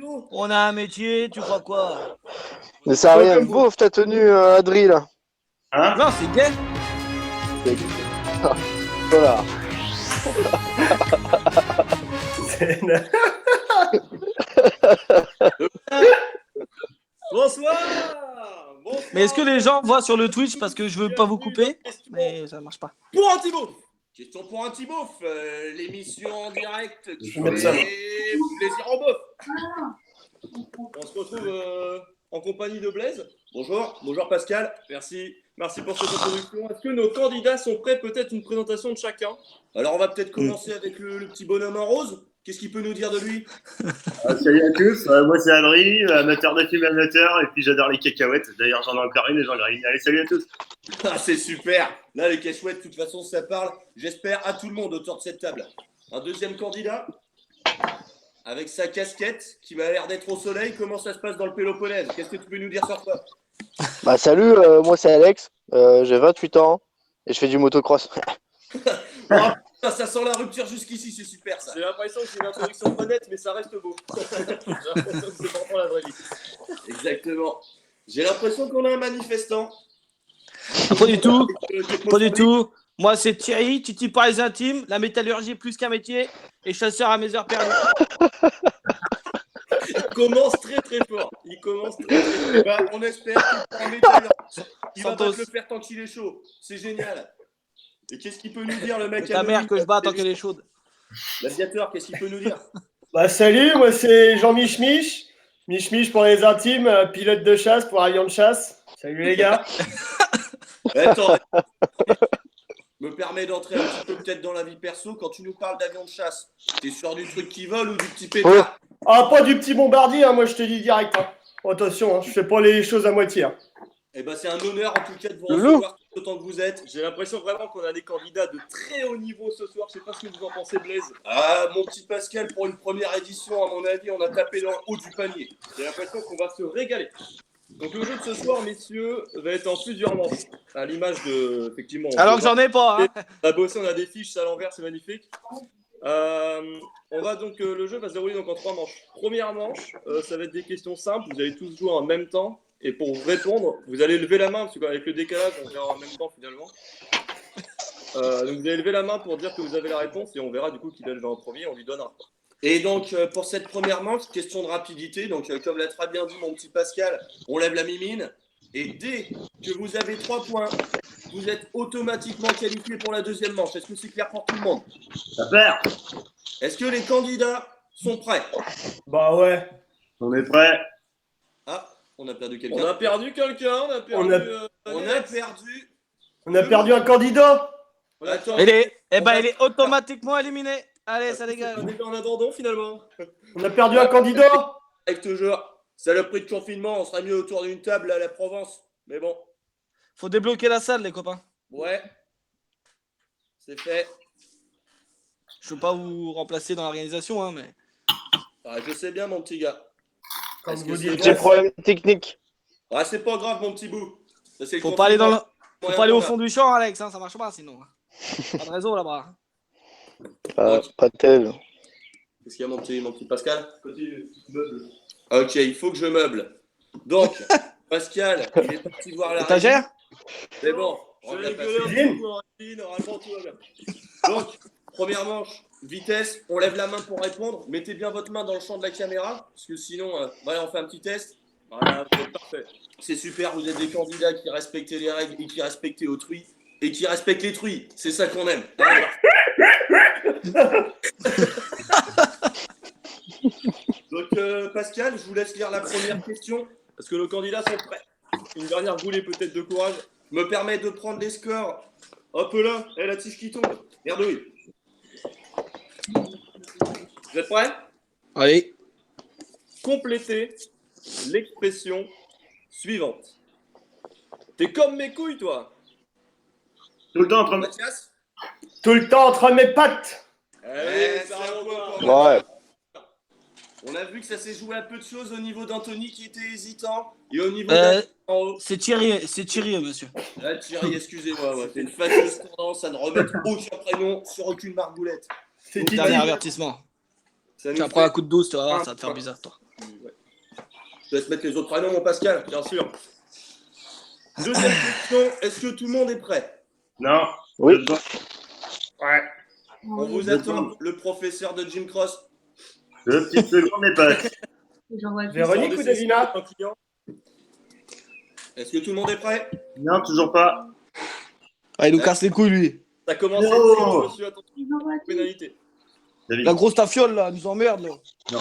On a un métier, tu crois quoi? Mais ça a rien de beauf ta tenue, Adri, là. Hein? Non, c'est gay. Voilà. Bonsoir. Mais est-ce que les gens voient sur le Twitch parce que je veux pas vous couper? Mais ça marche pas. Pour un Thibaut. Question pour un Thibaut. L'émission en direct qui fait plaisir en bof. On se retrouve en compagnie de Blaise. Bonjour Pascal. Merci pour cette introduction. Est-ce que nos candidats sont prêts? Peut-être une présentation de chacun. Alors on va peut-être commencer avec le petit bonhomme en rose. Qu'est-ce qu'il peut nous dire de lui? Salut à tous, moi c'est Adri, amateur de film amateur, et puis j'adore les cacahuètes. D'ailleurs j'en ai encore une et j'en grille. Allez, salut à tous. Ah, c'est super. Là les cacahuètes, de toute façon ça parle, j'espère, à tout le monde autour de cette table. Un deuxième candidat avec sa casquette qui m'a l'air d'être au soleil. Comment ça se passe dans le Péloponnèse? Qu'est-ce que tu peux nous dire sur toi? Bah salut, moi c'est Alex, j'ai 28 ans et je fais du motocross. Oh, ça sent la rupture jusqu'ici, c'est super ça. J'ai l'impression que c'est une introduction honnête, mais ça reste beau. J'ai l'impression que c'est vraiment la vraie vie. Exactement. J'ai l'impression qu'on a un manifestant. Pas du tout. Pas du tout. Moi, c'est Thierry, Titi par les intimes, la métallurgie plus qu'un métier et chasseur à mes heures perdues. Il commence très fort. Bah, on espère qu'il va pas te le faire tant qu'il est chaud. C'est génial. Et qu'est-ce qu'il peut nous dire, le mec? Ta mère que je bats tant qu'elle est chaude. L'aviateur, qu'est-ce qu'il peut nous dire? Bah salut, moi c'est Jean Mich. Mich pour les intimes, pilote de chasse pour avion de chasse. Salut les gars. Attends. Me permet d'entrer un petit peu peut-être dans la vie perso. Quand tu nous parles d'avion de chasse, t'es sûr du truc qui vole ou du petit pétard? Ah, pas du petit bombardier, hein, moi je te dis direct. Hein. Attention, hein, je fais pas les choses à moitié. Hein. Eh ben, c'est un honneur en tout cas de vous recevoir tout autant que vous êtes. J'ai l'impression vraiment qu'on a des candidats de très haut niveau ce soir. Je sais pas ce que vous en pensez, Blaise. Ah, mon petit Pascal, pour une première édition, à mon avis, on a tapé dans le haut du panier. J'ai l'impression qu'on va se régaler. Donc le jeu de ce soir, messieurs, va être en plusieurs manches. À l'image de, effectivement. Alors que j'en ai pas. Hein. On a bossé, on a des fiches à l'envers, c'est magnifique. On va donc, le jeu va se dérouler donc en 3 manches. Première manche, ça va être des questions simples. Vous allez tous jouer en même temps. Et pour répondre, vous allez lever la main, parce qu'avec le décalage, on verra en même temps finalement. Donc vous allez lever la main pour dire que vous avez la réponse et on verra du coup qui va lever en premier, on lui donnera. Et donc pour cette première manche, question de rapidité, donc comme l'a très bien dit mon petit Pascal, on lève la mimine. Et dès que vous avez 3 points, vous êtes automatiquement qualifié pour la deuxième manche. Est-ce que c'est clair pour tout le monde? Super. Est-ce que les candidats sont prêts? Bah ouais. On est prêts. Ah, on a perdu quelqu'un. On a perdu un candidat. Attends. Il est automatiquement éliminé. Allez, ça dégage. On est en abandon finalement. On a perdu un candidat. Avec toujours, saloperie de confinement, on serait mieux autour d'une table à la Provence. Mais bon. Faut débloquer la salle, les copains. Ouais. C'est fait. Je veux pas vous remplacer dans l'organisation, hein, mais. Ah, je sais bien, mon petit gars. Comme vous J'ai dites. problème technique. Ah, c'est pas grave, mon petit bout. Ça, c'est le Faut pas aller dans le... confinement. Faut pas aller au fond du champ, Alex, hein, ça marche pas sinon. Pas de réseau là-bas. Pas tel. Qu'est-ce qu'il y a, mon petit Pascal? Ok, il faut que je meuble. Donc, Pascal, il est parti voir la Étagère? C'est bon. Normalement, tout va bien. Donc, première manche, vitesse, on lève la main pour répondre. Mettez bien votre main dans le champ de la caméra, parce que sinon, voilà, on fait un petit test. Voilà, c'est parfait. C'est super, vous êtes des candidats qui respectent les règles et qui respectent autrui. Et qui respectent les truies. C'est ça qu'on aime. Donc, Pascal, je vous laisse lire la première question, parce que nos candidats sont prêts. Une dernière boulée peut-être de courage. Me permet de prendre les scores. Hop là, la tige qui tombe. Merdouille. Vous êtes prêts? Allez. Complétez l'expression suivante. T'es comme mes couilles, toi. Tout le temps en train de... Mathias? Tout le temps entre mes pattes. Ça va. Ouais. On a vu que ça s'est joué à peu de choses au niveau d'Anthony qui était hésitant et au niveau en haut. C'est Thierry, monsieur. Ah, Thierry, excusez-moi, ouais. C'est une fâcheuse tendance à ne remettre aucun prénom sur aucune margoulette. C'est Dernier avertissement. Ça nous Tu fait- prends un coup de douce, tu vas voir, ça va te faire bizarre, toi. Je laisse mettre les autres prénoms, mon Pascal, bien sûr. Deuxième question, est-ce que tout le monde est prêt? Non. Oui. Ouais. On vous attend, le professeur de Jim Cross. 2 petites secondes, les potes. Véronique ou Davina? Est-ce que tout le monde est prêt? Non, toujours pas. Ah, il nous casse les couilles, lui. Ça commence à être Non. long, monsieur. Attention, pénalité. David. La grosse tafiole, là, elle nous emmerde, là. Non.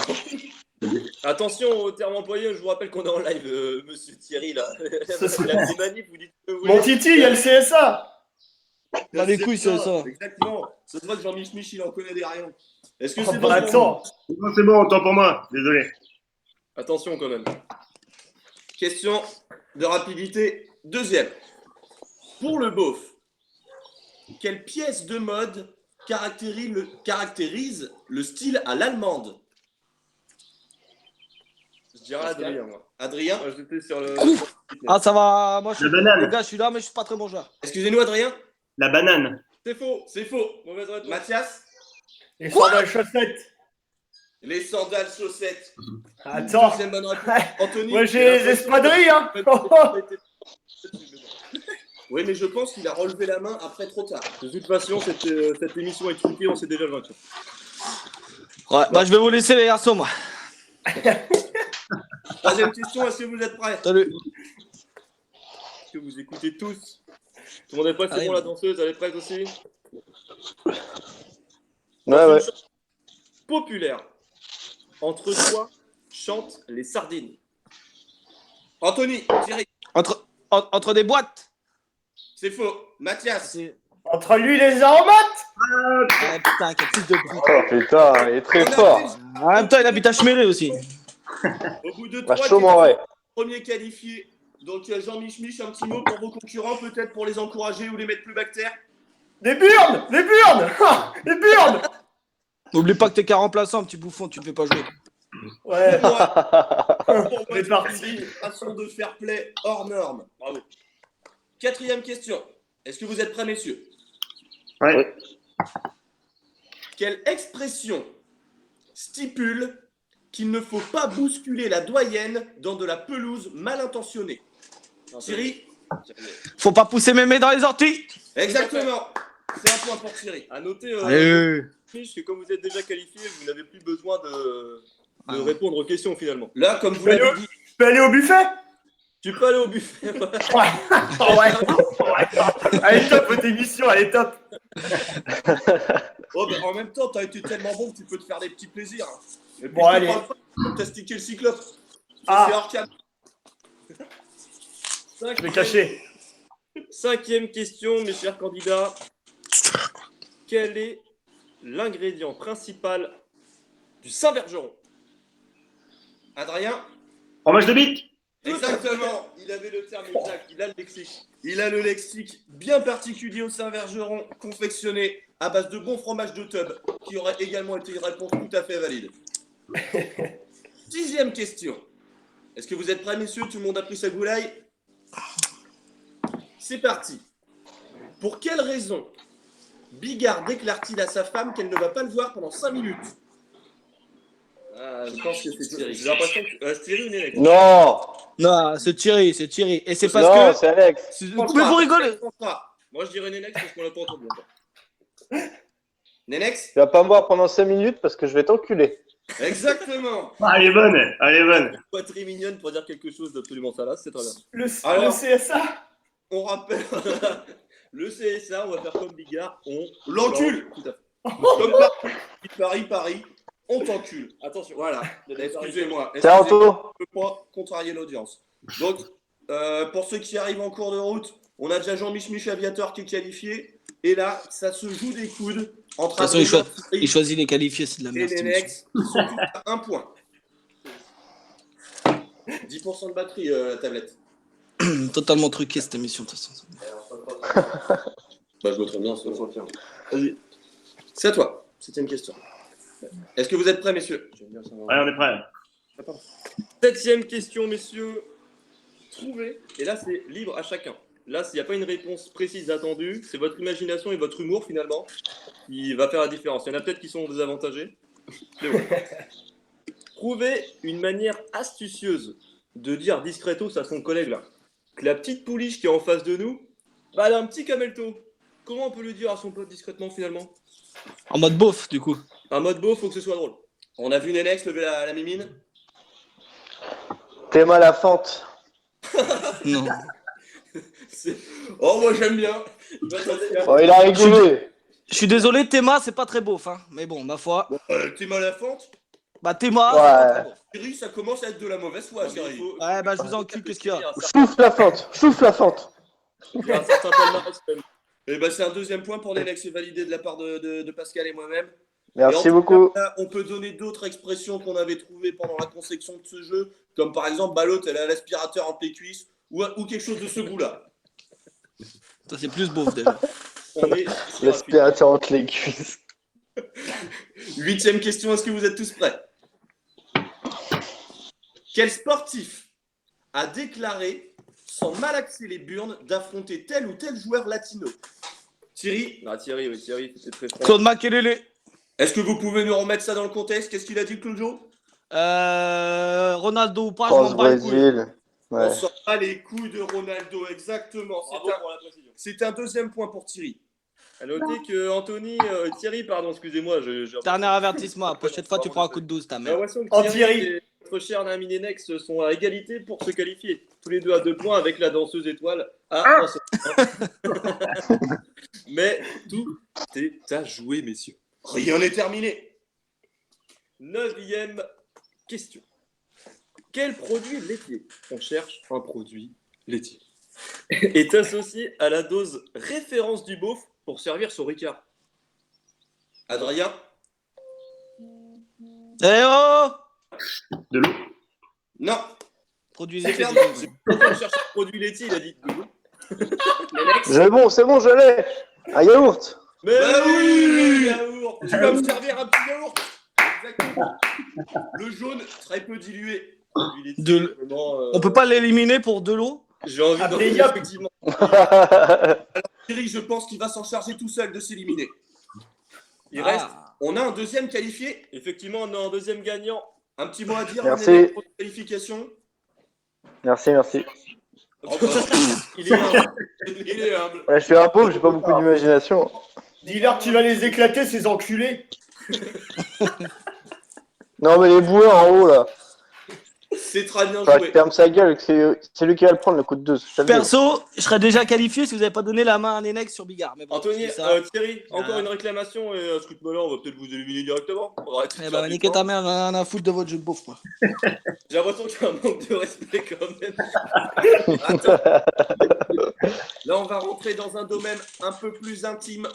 Attention aux termes employés, je vous rappelle qu'on est en live, monsieur Thierry, là. Ça, La petite manip, vous dites ce que vous voulez. Mon Titi, il y a le CSA. Dans les couilles, c'est ça. Exactement. Ça se voit que Jean-Mich Mich, il en connaît des rayons. Est-ce que Oh, c'est bon bah, pour attends. Non, c'est bon, autant pour moi. Désolé. vous? Attention quand même. Question de rapidité. Deuxième. Pour le beauf, quelle pièce de mode caractérise le style à l'allemande? Je dirais Adrien, moi. Adrien? Moi, j'étais sur le... Ah, ça va. Moi, je La banane. les gars, je suis là, mais je suis pas très bon joueur. Excusez-nous, Adrien? La banane. C'est faux, c'est faux. Mauvaise réponse. Mathias? Les sandales chaussettes. Les sandales chaussettes. Attends. Deuxième bonne réponse. Anthony? Moi, j'ai les espadrilles, hein. Oui, mais je pense qu'il a relevé la main après trop tard. De toute façon, cette émission est truquée, on s'est déjà vaincu. Ouais, bah, je vais vous laisser, les garçons, moi. Troisième question, est-ce que vous êtes prêts? Salut. Est-ce que vous écoutez tous? Tout le monde est prêt? C'est bon, la danseuse, elle est prête aussi? Ouais, Dans une ouais. chanson populaire. Entre quoi chantent les sardines? Anthony, Thierry. Entre des boîtes. C'est faux. Mathias. C'est. Entre lui et les aromates. Ah, putain, quel fils de pute. Oh putain, il est très fort. En même temps, il habite à Chméré aussi. Au bout de Bah, 3 chaud, mon vrai. premier qualifié. Donc, Jean-Mich Mich, un petit mot pour vos concurrents, peut-être pour les encourager ou les mettre plus bactères. Des burnes. Des burnes. Ah, des burnes. N'oublie pas que t'es qu'un remplaçant, petit bouffon, tu ne fais pas jouer. Ouais. Pour moi, On est c'est parti. une démonstration de fair play hors norme. Bravo. Quatrième question. Est-ce que vous êtes prêts, messieurs? Ouais. Quelle expression stipule qu'il ne faut pas bousculer la doyenne dans de la pelouse mal intentionnée? Thierry? Faut pas pousser mes mains dans les orties. Exactement. C'est un point pour Thierry. À noter, Allez. que comme vous êtes déjà qualifié, vous n'avez plus besoin de Ah. répondre aux questions finalement. Là, comme vous Mais l'avez dit, Je peux aller au buffet. tu peux aller au buffet. Ouais. Elle est top, votre émission, elle est top. Oh, en même temps, t'as été tellement bon que tu peux te faire des petits plaisirs. Hein. Et puis, Bon, allez. Comme t'as stické le cyclope. Ça, Ah. c'est hors cam. Je vais cacher. Cinquième question, mes chers candidats. Quel est l'ingrédient principal du Saint-Bergeron? Adrien? Fromage de bite. Exactement, il avait le terme exact, il a le lexique. Il a le lexique bien particulier au Saint-Bergeron, confectionné à base de bon fromage de tub, qui aurait également été une réponse tout à fait valide. Sixième question. Est-ce que vous êtes prêts, messieurs? Tout le monde a pris sa goulaille? C'est parti. Pour quelle raison Bigard déclare-t-il à sa femme qu'elle ne va pas le voir pendant 5 minutes? Je pense que c'est Thierry. J'ai l'impression que c'est Thierry ou Nénec? Non. Non, c'est Thierry, c'est Thierry. Et c'est parce Non, que. c'est Alex. Mais vous rigolez. Moi, je dirais Nénex parce qu'on l'a pas entendu encore. Nénex? Tu vas pas me voir pendant 5 minutes parce que je vais t'enculer. Exactement. Ah, elle est bonne. Elle est bonne. Poitrine mignonne pour dire quelque chose d'absolument salace, c'est très bien. Le CSA. On rappelle le CSA, on va faire comme Bigard, on l'encule. Tout à fait. Comme Paris, on t'encule. Attention, voilà. Excusez-moi. Tiens, Anto. Je peux pas contrarier l'audience. Donc, pour ceux qui arrivent en cours de route, on a déjà Jean-Mich Mich Aviateur qui est qualifié. Et là, ça se joue des coudes entre De toute façon, il choisit les qualifiés, c'est de la et merde. les cette Nex, qui sont tous à 1 point. 10% de batterie, la tablette. émission. Totalement truqué cette émission, de toute façon. Bah, je voterai bien, vas-y. C'est à toi. 7e question. Est-ce que vous êtes prêts, messieurs? Ouais, on est prêts. 7e question, messieurs. Trouvez, et là c'est libre à chacun. Là, s'il n'y a pas une réponse précise attendue, c'est votre imagination et votre humour finalement qui va faire la différence. Il y en a peut-être qui sont désavantagés. Mais voilà. Trouvez une manière astucieuse de dire discretos à son collègue là que la petite pouliche qui est en face de nous, bah, elle a un petit camelto. Comment on peut le dire à son pote discrètement finalement? En mode beauf, du coup. Un mode beau, faut que ce soit drôle. On a vu Nenex lever la mimine. Théma la fente. Non. Oh, moi j'aime bien. Oh, il a rigolé. Je suis désolé, Théma, c'est pas très beauf, hein. Mais bon, ma foi. T'es mal à la fente. Bah, Théma, Ouais. c'est pas très beauf. Thierry, ça commence à être de la mauvaise foi, Thierry. Ouais, bah, je vous encule, qu'est-ce qu'il y a? Souffle la fente. Souffle la fente. Il y a un certain palmarès quand même. Et bah, c'est un deuxième point pour Nenex, c'est validé de la part de Pascal et moi-même. Et en Merci tout beaucoup. cas, là, on peut donner d'autres expressions qu'on avait trouvées pendant la conception de ce jeu, comme par exemple, bah, l'autre, elle a l'aspirateur entre les cuisses, ou quelque chose de ce goût-là. Ça, c'est plus beauf, déjà. On est L'aspirateur entre les cuisses. 8e question, est-ce que vous êtes tous prêts? Quel sportif a déclaré, sans malaxer les burnes, d'affronter tel ou tel joueur latino? Thierry? Ah, Thierry, oui, Thierry, c'est très fort. Claude Makelele. Est-ce que vous pouvez nous remettre ça dans le contexte? Qu'est-ce qu'il a dit, Claudio? Ronaldo ou pas, je France m'en bats les couilles. Brésil. Ouais. On sort pas les couilles de Ronaldo, exactement. C'est un deuxième point pour Thierry. À noter que Thierry, pardon, excusez-moi. Dernier avertissement. La prochaine fois, tu prends un coup de 12, ta J'ai mère. l'impression que Oh, Thierry Thierry. et notre cher Nami Nenex sont à égalité pour se qualifier. Tous les deux à 2 points avec la danseuse étoile à 1 seul. Mais tout est à jouer, messieurs. Rien n'est terminé. 9e question. Quel produit laitier, on cherche un produit laitier, est associé à la dose référence du beauf pour servir son Ricard? Adrien? Eh oh! De l'eau. Non. Produisez C'est fait clairement. des choses. Quand on cherche un produit laitier, il a dit de l'eau. C'est bon, je l'ai. Un yaourt. Mais Bah oui, yaourt. Tu vas me servir un petit yaourt. Exactement. Le jaune, très peu dilué. Produit laitier, De- vraiment, On peut pas l'éliminer pour de l'eau? J'ai envie Après, de yop. effectivement. Thierry, je pense qu'il va s'en charger tout seul de s'éliminer. Il reste. On a un deuxième qualifié. Effectivement, on a un deuxième gagnant. Un petit mot à dire Merci. René, pour la qualification. Merci. Il est humble. Il est humble. Ouais, je suis un pauvre, j'ai pas beaucoup d'imagination. Dis-leur que tu vas les éclater, ces enculés. Non, mais les boueurs en haut, là. C'est très bien Faudra joué. qu'il ferme sa gueule, que c'est lui qui va le prendre, le coup de 2. Perso, je serais déjà qualifié si vous n'avez pas donné la main à Nenex sur Bigard. Mais bon, Anthony, c'est ça. Thierry, encore Ah. une réclamation et à ce rythme-là, on va peut-être vous éliminer directement. On va arrêter de Eh faire bah, du niquez temps. ta mère, rien à foutre de votre jeu de beauf, moi. J'ai l'impression qu'il y a un manque de respect quand même. Attends. Là, on va rentrer dans un domaine un peu plus intime,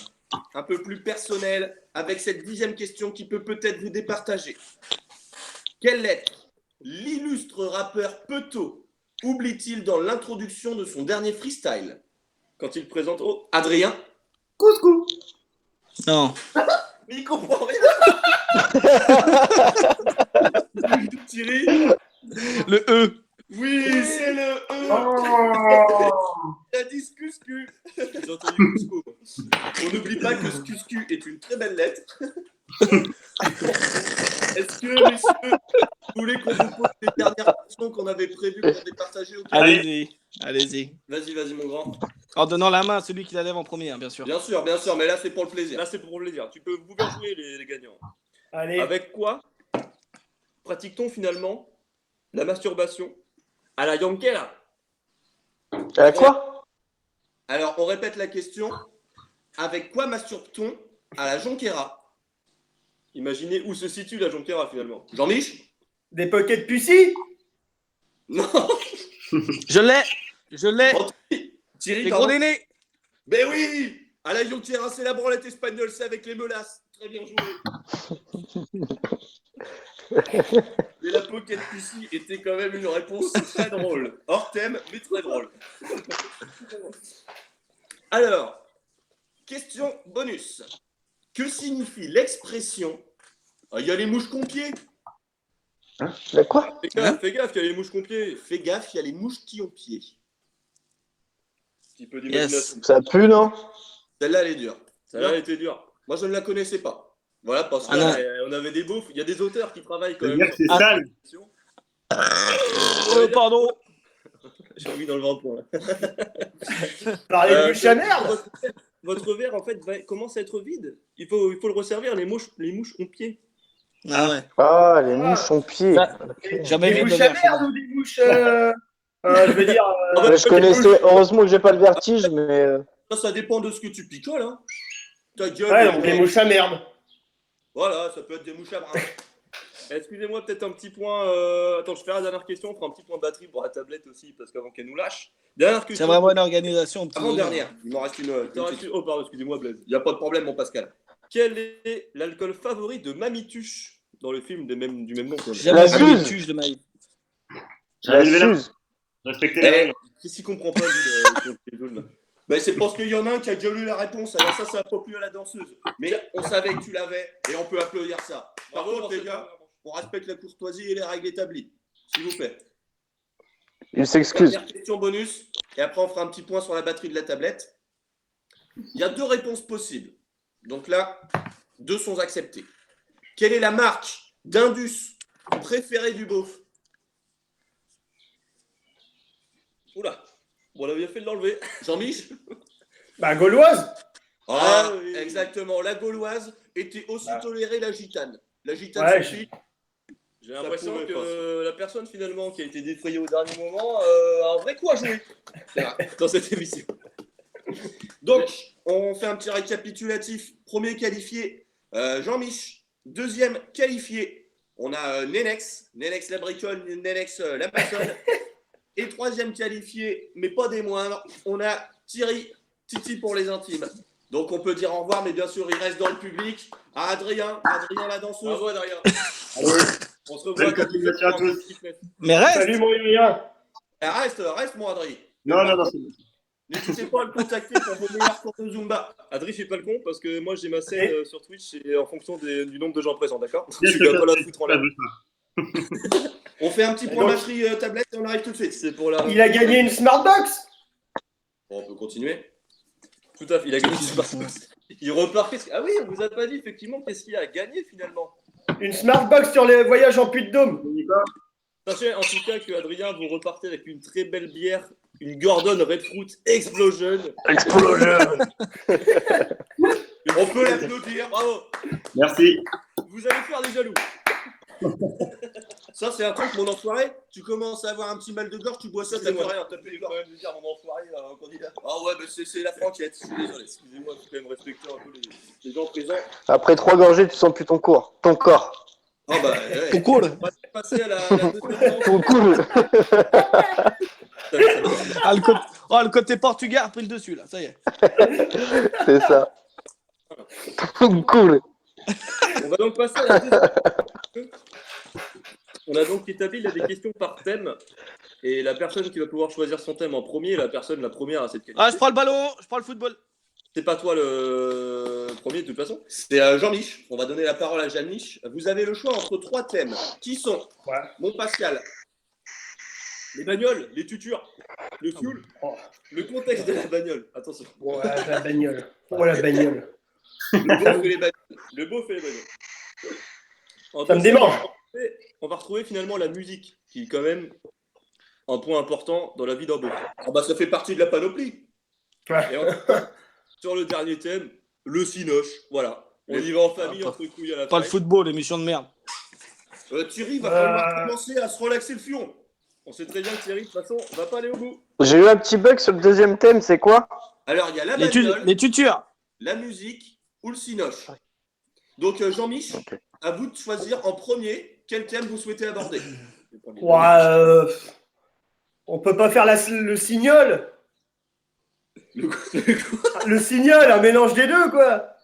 un peu plus personnel, avec cette 10e question qui peut peut-être vous départager. Quelle lettre l'illustre rappeur Peto oublie-t-il dans l'introduction de son dernier freestyle? Quand il présente. Oh, Adrien? Non. mais il comprend rien. Thierry? Le E. Oui, c'est le E. Il a dit Scuscu. J'ai entendu Cusco. On n'oublie pas que Scuscu est une très belle lettre. Est-ce que, messieurs, vous voulez qu'on vous pose les dernières questions qu'on avait prévues pour départager au cas? Allez-y. Vas-y, mon grand. En donnant la main à celui qui la lève en premier, hein, bien sûr. Bien sûr, mais là, c'est pour le plaisir. Là, c'est pour le dire. Tu peux vous faire jouer les gagnants. Allez. Avec quoi pratique-t-on finalement la masturbation à la Yankela? Quoi? Alors, on répète la question. Avec quoi masturbe-t-on à la Jonquera? Imaginez où se situe la Jonquera finalement. Jean-Mich? Des pockets pussy. Non. Je l'ai. Thierry, Les pardon. gros nénés. Ben oui. À la Jonquera, c'est la branlette espagnole, c'est avec les melasses. Très bien joué. Et la pocket pussy était quand même une réponse très drôle. Hors thème, mais très drôle. Alors, question bonus. Que signifie l'expression « il y a les mouches compiers Quoi? Fais gaffe, il y a les mouches compiers. » Fais gaffe, il y a les mouches qui ont pied. Petit peu d'imagination. Ça pue, non? Celle-là, elle est dure. Ça a été dur. Moi, je ne la connaissais pas. Voilà, parce que... Ah non. On avait des beaufs. Il y a des auteurs qui travaillent quand Ça veut même. dire que c'est sale. Oh, pardon. J'ai envie dans le ventre. Là. Parlez de bouche à merde. Votre verre, en fait, commence à être vide. Il faut le resservir. Les mouches ont pied. Ah ouais. Ah, les mouches ont pied. Ça- Jamais Des vu de bouches à verre. merde ou des bouches. Je veux dire. Ouais, je connaissais, heureusement que j'ai pas le vertige, mais. Ça dépend de ce que tu picoles. Hein. Ta gueule. Ouais, donc des mouches à merde. Voilà, ça peut être des mouches à bras. Excusez-moi, peut-être un petit point. Attends, je fais la dernière question. On fera un petit point de batterie pour la tablette aussi, parce qu'avant qu'elle nous lâche. Dernière C'est question. vraiment une organisation. petit Avant-dernière. Il m'en reste une. Oh, pardon, excusez-moi, Blaise. Il n'y a pas de problème, mon Pascal. Quel est l'alcool favori de Mamituche dans le film du même nom que Jamais La vu une Suze. tuche de ma vie. La J'avais levé la main. Suze. Respectez la règle. Qu'est-ce qu'il comprend pas, lui, Ben, c'est parce qu'il y en a un qui a déjà lu la réponse. Alors ça a pas plu à la danseuse. Mais on savait que tu l'avais et on peut applaudir ça. Par contre, les gars, on respecte la courtoisie et les règles établies. S'il vous plaît. Il s'excuse. Dernière question bonus. Et après, on fera un petit point sur la batterie de la tablette. Il y a 2 réponses possibles. Donc là, 2 sont acceptées. Quelle est la marque d'Indus préférée du beauf? Oula, bon, on a bien fait de l'enlever. Jean-Mich? Bah, gauloise. Ah, oui. exactement. La gauloise était aussi tolérée la gitane. La gitane Ouais, suffit. J'ai Ça l'impression pouvait que la personne finalement qui a été défrayée au dernier moment a un vrai coup à jouer dans cette émission. Donc, on fait un petit récapitulatif. Premier qualifié, Jean-Mich. Deuxième qualifié, on a Nenex la bricole, Nenex la maçonne. Et troisième qualifié, mais pas des moindres, on a Thierry, Titi pour les intimes. Donc on peut dire au revoir, mais bien sûr, il reste dans le public. À Adrien la danseuse. Bravo Adrien. Allez, on se revoit Belle continuation à tous. Mais reste. Salut, mon Yurien. Reste mon Adrien. Non, c'est bon. N'hésitez pas à le contacter pour vos meilleurs cours de Zumba. Adrien, fais pas le con parce que moi j'ai ma scène sur Twitch et en fonction du nombre de gens présents, d'accord? Bien Tu sûr, vas pas la foutre en l'air. ça. On fait un petit point Donc- batterie tablette et on arrive tout de suite. C'est pour la. Il a gagné une Smartbox. Bon, on peut continuer. Tout à fait, il a gagné une Smartbox. Il repart. Ah oui, on vous a pas dit effectivement qu'est-ce qu'il a gagné finalement. Une Smartbox sur les voyages en Puy-de-Dôme. Sachez en tout cas que Adrien, vous repartez avec une très belle bière, une Gordon Red Fruit Explosion. Explosion. On peut l'applaudir, bravo. Merci. Vous allez faire des jaloux. Ça, c'est un truc, mon enfoiré. Tu commences à avoir un petit mal de gorge, tu bois ça, t'as plus rien. T'as plus les gorges. De dire mon enfoiré, là, candidat. Ah ouais, mais c'est la franquette. Je suis désolé. Excusez-moi, il faut quand même respecter un peu les gens présents. Après 3 gorgées, tu sens plus ton corps. Ah bah, ouais. Tout cool. On va passer à la deuxième Ton cool. Ah, le côté portugais a pris le dessus, là. Ça y est. C'est ça. Ton cool. On va donc passer à la deuxième. On a donc établi là, des questions par thème. Et la personne qui va pouvoir choisir son thème en premier est la première à cette question. Ah, je prends le ballon, je prends le football. C'est pas toi le premier de toute façon. C'est Jean-Mich. On va donner la parole à Jean-Mich. Vous avez le choix entre 3 thèmes. Qui sont Ouais. mon Pascal, les bagnoles, les tutures, le fuel, Oh. le contexte de la bagnole. Attention. Ouais, la bagnole. Oh, la bagnole. Le beauf et les bagnoles. Le beauf et les bagnoles. En Ça me deuxième, démange. on va retrouver finalement la musique, qui est quand même un point important dans la vie d'un beauf. Ah bah ça fait partie de la panoplie. Ouais. Et enfin, sur le dernier thème, le cinoche. Voilà. On y va en famille, pas- entre couilles à la Pas le fraîche. football, émission de merde. Thierry va falloir commencer à se relaxer le fion. On sait très bien que Thierry, de toute façon, va pas aller au bout. J'ai eu un petit bug sur le deuxième thème, c'est quoi? Alors, il y a la Les bagnole, tutures. la musique ou le cinoche. Donc, Jean-Mich, Ok. à vous de choisir en premier quel thème vous souhaitez aborder. Ouais, on peut pas faire le signol. Le signol, un mélange des deux, quoi.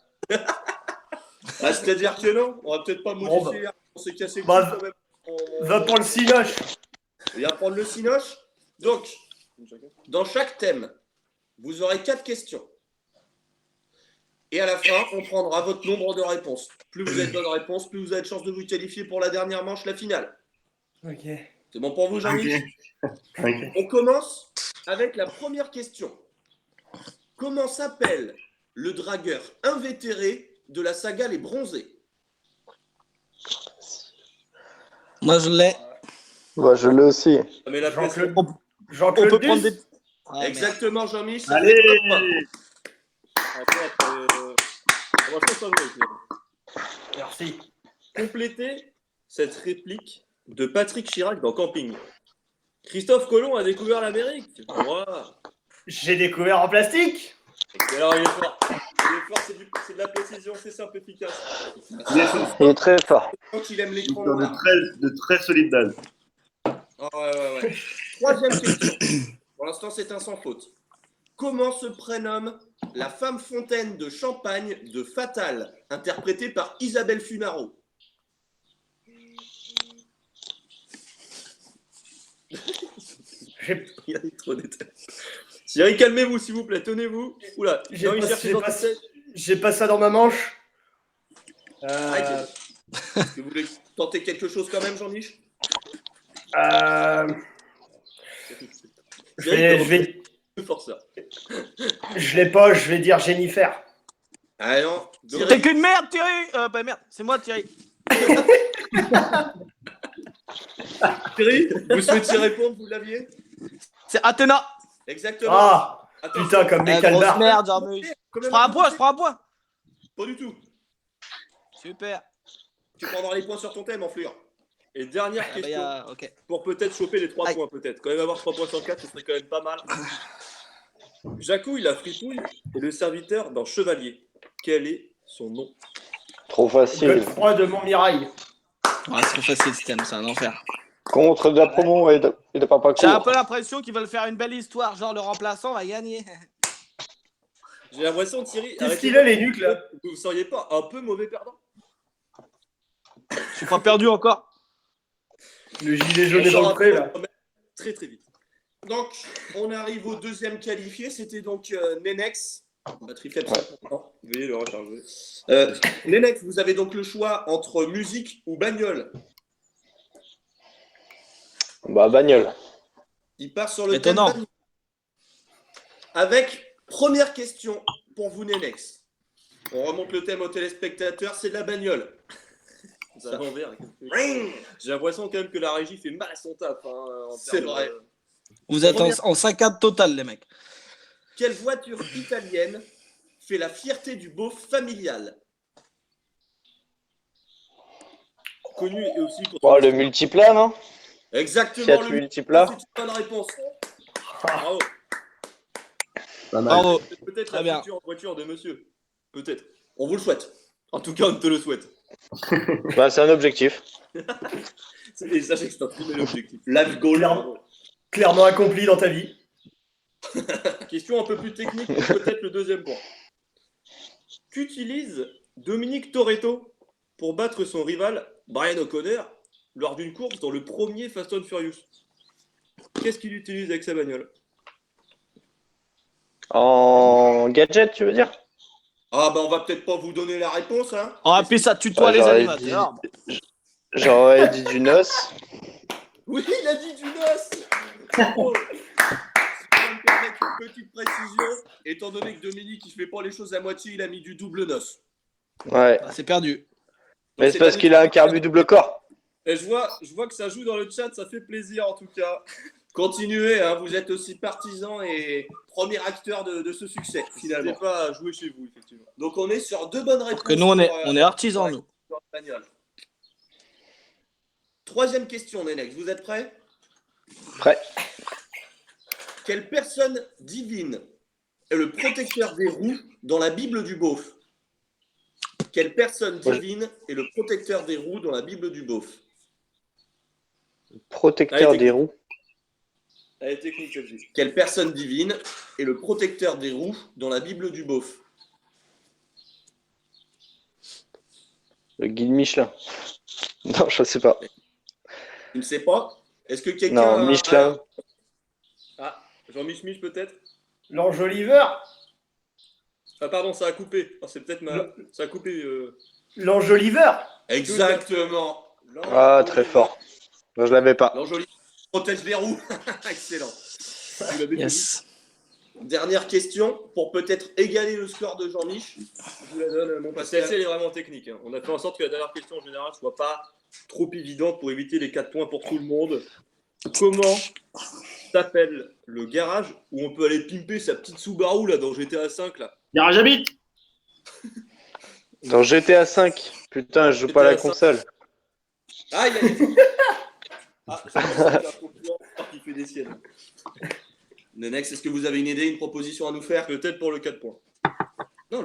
Ah, c'est-à-dire que non, on va peut-être pas Bon, modifier. On s'est cassé le bah, cul quand même. Va pour le cinoche. On va prendre le cinoche. Donc, dans chaque thème, vous aurez 4 questions. Et à la fin, on prendra votre nombre de réponses. Plus vous avez de bonnes réponses, plus vous avez de chances de vous qualifier pour la dernière manche, la finale. Ok. C'est bon pour vous, Jean-Mich? Ok. On commence avec la première question. Comment s'appelle le dragueur invétéré de la saga Les Bronzés? Moi, je l'ai. Bah, je l'ai aussi. Ça met la pression. Jean-Claude On Jean-Claude peut prendre Duss. des. Ah, merde. Exactement, Jean-Mich. Allez. Franchement, ça vaut, finalement. Merci. Complétez cette réplique de Patrick Chirac dans Camping. Christophe Colomb a découvert l'Amérique. Voilà. J'ai découvert en plastique. Et alors, il est fort. Il est fort, c'est de la précision, c'est simple, efficace. Il est très fort. Donc, il aime l'écran De noir. très solides bases. Ah, ouais. Troisième question. Pour l'instant, c'est un sans faute. Comment se prénomme la femme fontaine de Champagne de Fatal, interprétée par Isabelle Funaro? J'ai Il y a trop de détails. Thierry, calmez-vous, s'il vous plaît, tenez-vous. Oula, j'ai non, il pas, cherche j'ai dans pas- sa tête. j'ai pas ça dans ma manche. Est-ce que vous voulez tenter quelque chose quand même, Jean-Mich? Je vais- Force ça. je l'ai pas, je vais dire Jennifer. Ah non, T'es Thierry. qu'une merde, Thierry. Bah merde, c'est moi, Thierry. Thierry, Vous souhaitiez répondre, vous l'aviez? C'est Athéna. Exactement. Ah, Attention. putain, comme mes Eh, grosse calmars. merde, Jean-Mich. Je prends un point. Pas du tout. Super. Tu prendras les points sur ton thème, Enflure. Et dernière Ah, bah, question, ok. pour peut-être choper les 3 Aïe. points, peut-être. Quand même avoir 3 points sur 4, ce serait quand même pas mal. Jacouille la fripouille est le serviteur d'un chevalier. Quel est son nom? Trop facile. Godefroy de Montmirail. Ouais, c'est trop facile ce thème, c'est un enfer. Contre de la promo et de papa J'ai un court. peu l'impression qu'ils veulent faire une belle histoire, genre le remplaçant va gagner. J'ai l'impression, Thierry, Qu'est-ce avec qu'il a, les nuques, là? vous ne seriez pas un peu mauvais perdant? Je suis pas perdu encore. Le gilet jaune est On dans s'en le pré, là. rapproche quand même très très vite. Donc, on arrive au deuxième qualifié. C'était donc Nenex. Batterie faible. Non. Veuillez le recharger. Nenex, vous avez donc le choix entre musique ou bagnole. Bah, bagnole. Il part sur le Étonnant. thème bagnole. Avec première question pour vous, Nenex. On remonte le thème aux téléspectateurs, c'est de la bagnole. C'est à l'envers. J'ai l'impression quand même que la régie fait mal à son taf. En C'est termes vrai. de- Vous êtes en 5-4 total, les mecs. Quelle voiture italienne fait la fierté du beauf familial? Connu et aussi pour Oh, le multiplat, non? Exactement, Fiat le multiplat. c'est une bonne réponse. Bravo. Pas mal. Bravo. Peut-être Très la bien. future voiture de monsieur. Peut-être. On vous le souhaite. En tout cas, on te le souhaite. Bah, c'est un objectif. Et sachez que c'est un très bel objectif. Live goal. Clairement. Clairement accompli dans ta vie. Question un peu plus technique, peut-être le deuxième point. Qu'utilise Dominique Toretto pour battre son rival Brian O'Connor lors d'une course dans le premier Fast and Furious? Qu'est-ce qu'il utilise avec sa bagnole? En gadget, tu veux dire? Ah bah on va peut-être pas vous donner la réponse, hein. Oh, et puis ça tutoie Ouais, les j'aurais animateurs. J'aurais dit du NOS. Oui, il a dit du NOS. Bravo. Si tu peux me permettre une petite précision, étant donné que Dominique il fait pas les choses à moitié, il a mis du double NOS. Ouais. Ah, c'est perdu. Mais c'est parce qu'il a un carbu double corps. Et je vois que ça joue dans le chat, ça fait plaisir en tout cas. Continuez, hein, vous êtes aussi partisan et premier acteur de ce succès, finalement. N'hésitez pas à jouer chez vous, effectivement. Donc on est sur deux bonnes réponses. Que nous, on est pour, artisans, nous. pour la bagnole. Troisième question, Nenex, vous êtes prêts? Prêt. Quelle personne divine est le protecteur des roues dans la Bible du beauf? Quelle personne divine est le protecteur des roues dans la Bible du beauf? Protecteur Allez, des roues. Elle est technique, celle-ci. Quelle personne divine est le protecteur des roues dans la Bible du beauf? Le guide Michelin. Non, je sais pas. Tu ne sais pas? Est-ce que quelqu'un Non, Michelin. Ah, Jean-Mich peut-être? L'enjoliveur. Ah pardon, ça a coupé. Ah, c'est peut-être ma... Ça a coupé. L'enjoliveur. Exactement. Ah, très fort. Non, je l'avais pas. L'enjoli protège les roues. Excellent. Vous l'avez Yes. Dernière question pour peut-être égaler le score de Jean-Mich. Je vous la donne, mon Parce que Pascal. celle-ci, elle est vraiment technique. Hein. On a fait en sorte que la dernière question en général soit pas trop évidente pour éviter les 4 points pour tout le monde. Comment s'appelle le garage où on peut aller pimper sa petite Subaru là dans GTA 5 là? Garage à bite. Dans GTA 5. Putain, je joue pas à la GTA 5. console. Ah, il y a des... Ah, c'est un concurrent qui fait des siennes. Nenex, est-ce que vous avez une idée, une proposition à nous faire? Peut-être pour le 4 points. Non,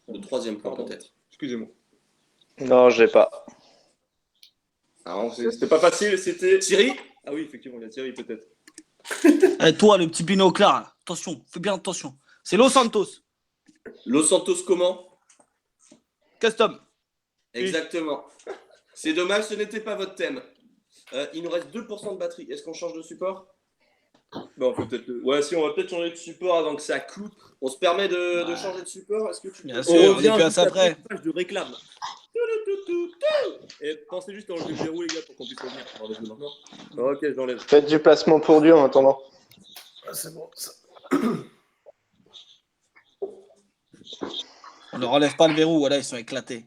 le troisième point Pardon. peut-être. Excusez-moi. Non, j'ai pas. Alors, C'était pas facile, c'était... Thierry? Ah oui, effectivement, il y a Thierry peut-être. Eh, toi, le petit binoclard, là. Attention, fais bien attention. C'est Los Santos. Los Santos comment? Custom. Exactement. C'est dommage, ce n'était pas votre thème. Il nous reste 2% de batterie. Est-ce qu'on change de support? Bon, on peut peut-être... Ouais, si, on va peut-être changer de support avant que ça cloute. On se permet de changer de support? Est-ce que tu Bien peux... sûr, on est plus à juste ça après près. une page de réclame. Et pensez juste à enlever le verrou, les gars, pour qu'on puisse revenir. Enlève-le maintenant. Ok, je l'enlève. Faites du placement pour Dieu en attendant. Ah, c'est bon, ça. On leur enlève pas le verrou, voilà, ils sont éclatés.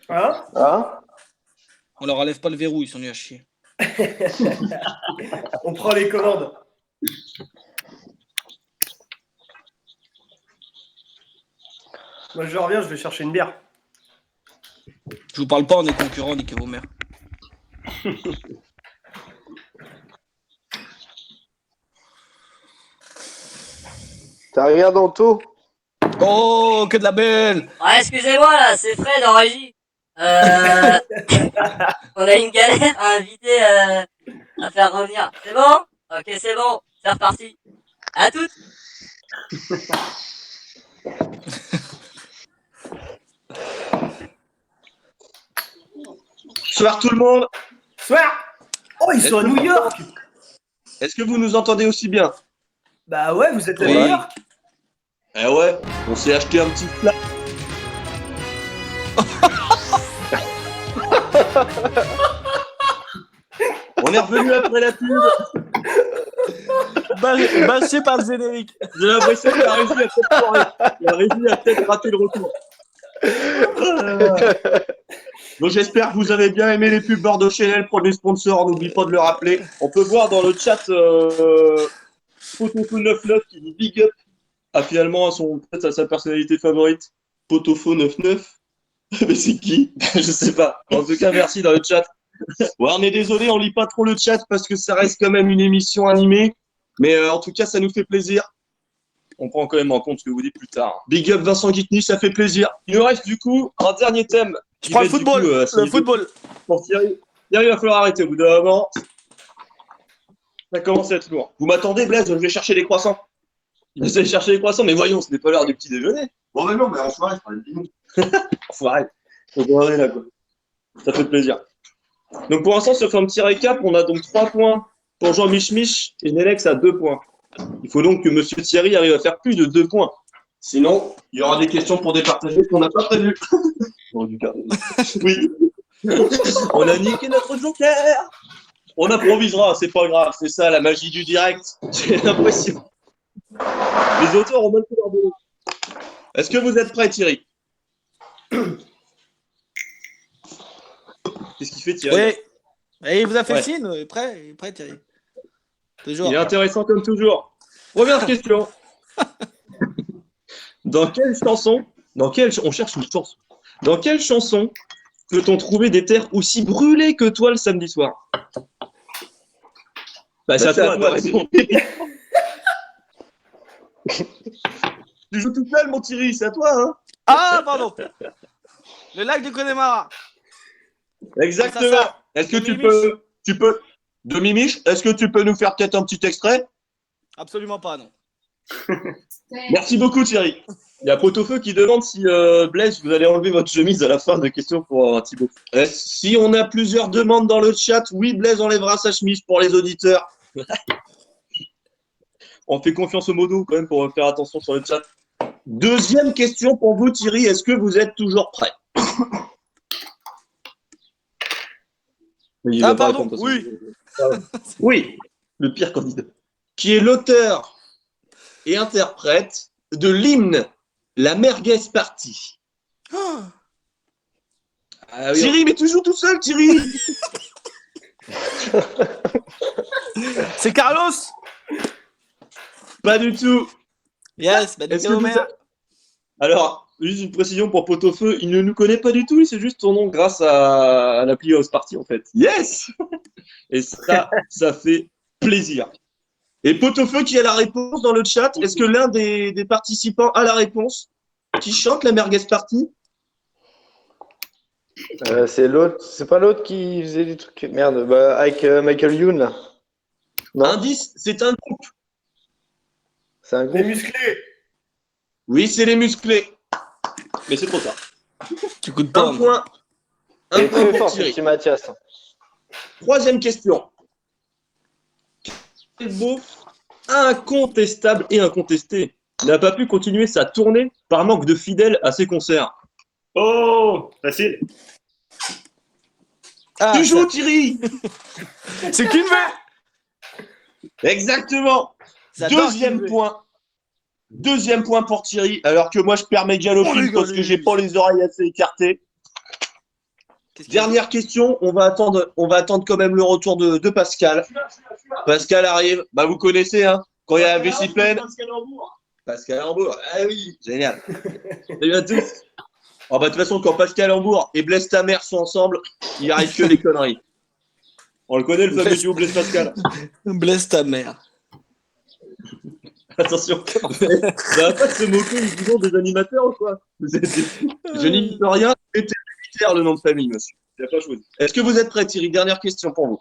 Hein? Hein? On leur enlève pas le verrou, ils sont nuls à chier. On prend les commandes. Moi, je reviens, je vais chercher une bière. Je vous parle pas, on est concurrents, niquez vos mères. T'as rien dans tout? Oh, que de la belle! Ah, excusez-moi, là, c'est Fred en régie. On a une galère à inviter à faire revenir. C'est bon? Ok, c'est bon. C'est reparti. À toutes. Bonsoir tout le monde. Soir! Oh, ils sont à New York! Est-ce que vous nous entendez aussi bien? Bah ouais, vous êtes à Oui. New York? Eh ouais, on s'est acheté un petit plat. On est revenu après la pub. Bâché par le générique. J'ai l'impression que la régie a peut-être raté le retour. Donc j'espère que vous avez bien aimé les pubs Bordeaux Chanel, premier sponsor, on n'oublie pas de le rappeler. On peut voir dans le chat Potofo99 qui dit big up finalement peut-être à sa personnalité favorite, Potofo99. Mais c'est qui? Je sais pas. En tout cas, merci dans le chat. Ouais, on est désolé, on lit pas trop le chat parce que ça reste quand même une émission animée. Mais en tout cas, ça nous fait plaisir. On prend quand même en compte ce que vous dites plus tard. Big up Vincent Guitny, ça fait plaisir. Il nous reste du coup un dernier thème. Je prends le football. Le football. Pour Thierry, il va falloir arrêter au bout d'un moment. Ça commence à être lourd. Vous m'attendez, Blaise? Je vais chercher les croissants. Vous allez chercher les croissants, mais voyons, ce n'est pas l'heure du petit déjeuner. Bon, mais non, mais en soirée, je parlais de bidon. Enfoiré. Donc, on est là, quoi. Ça fait plaisir. Donc, pour l'instant, ça fait un petit récap. On a donc 3 points pour Jean Mich et Nelex à 2 points. Il faut donc que Monsieur Thierry arrive à faire plus de 2 points. Sinon, il y aura des questions pour départager qu'on n'a pas prévues. Bon, du cas. Oui. On a niqué notre joker. On improvisera, c'est pas grave. C'est ça, la magie du direct. J'ai l'impression. Les auteurs ont même fait leur boulot. Est-ce que vous êtes prêts, Thierry? Qu'est-ce qu'il fait, Thierry? Oui. Et il vous a fait Ouais. signe, prêt, Thierry. Toujours. Il est intéressant comme toujours. Première question. On cherche une chanson. Dans quelle chanson peut-on trouver des terres aussi brûlées que toi le samedi soir? Bah, c'est à toi de répondre. Tu joues tout seul, mon Thierry, c'est à toi, hein? Ah, pardon. Le lac de Connemara. Exactement. Ça. Est-ce que De tu peux, de Mimiche, est-ce que tu peux nous faire peut-être un petit extrait? Absolument pas, non. Merci beaucoup, Thierry. Il y a Potofeu qui demande si Blaise, vous allez enlever votre chemise à la fin de question pour Thibaut. Si on a plusieurs demandes dans le chat, oui, Blaise enlèvera sa chemise pour les auditeurs. On fait confiance au modo quand même pour faire attention sur le chat. Deuxième question pour vous, Thierry. Est-ce que vous êtes toujours prêt? Ah, pardon, oui. Oui, le pire candidat. Qui est l'auteur et interprète de l'hymne La Merguez Party. Ah oui, Thierry, mais toujours tout seul, Thierry. C'est Carlos. Pas du tout. Yes, bah Est-ce niquez que vos vous mères. Alors, juste une précision pour Pot-au-Feu, il ne nous connaît pas du tout, il sait juste ton nom grâce à l'appli House Party en fait. Yes. Et ça fait plaisir. Et Pot-au-Feu qui a la réponse dans le chat, est-ce que l'un des participants a la réponse? Qui chante la Merguez Party? C'est l'autre, c'est pas l'autre qui faisait des trucs. Merde, bah, avec Michael Youn là. Non, Indice, c'est un groupe. c'est un Les groupe. musclés. Oui, c'est les musclés. Mais c'est trop tard. Tu coûtes pas. Un point. Il Un est point très pour fort ce Thierry. petit Mathias. Troisième question. Quel beauf incontestable et incontesté n'a pas pu continuer sa tournée par manque de fidèles à ses concerts? Oh, facile. Ah, Tu joues, Thierry? c'est qu'une veut. Exactement. J'adore Deuxième Kinvey. point. Deuxième point pour Thierry, alors que moi je perds mes galopines parce que j'ai pas les oreilles assez écartées. Qu'est-ce qu'il y a Dernière question, on va attendre quand même le retour de Pascal. Pascal arrive, bah vous connaissez, hein, quand il y a la vessie pleine. Pascal Hambourg, ah oui, génial. Salut à tous. Oh, bah, de toute façon, quand Pascal Hambourg et Blaise ta mère sont ensemble, il arrive que des conneries. On le connaît, le fameux duo Blaise Pascal. Blesse ta mère. Attention, ça va pas se moquer disons, des animateurs ou quoi? Je n'y peux rien, c'était militaire le nom de famille, monsieur. Il a pas choisi. Est-ce que vous êtes prêts, Thierry? Dernière question pour vous.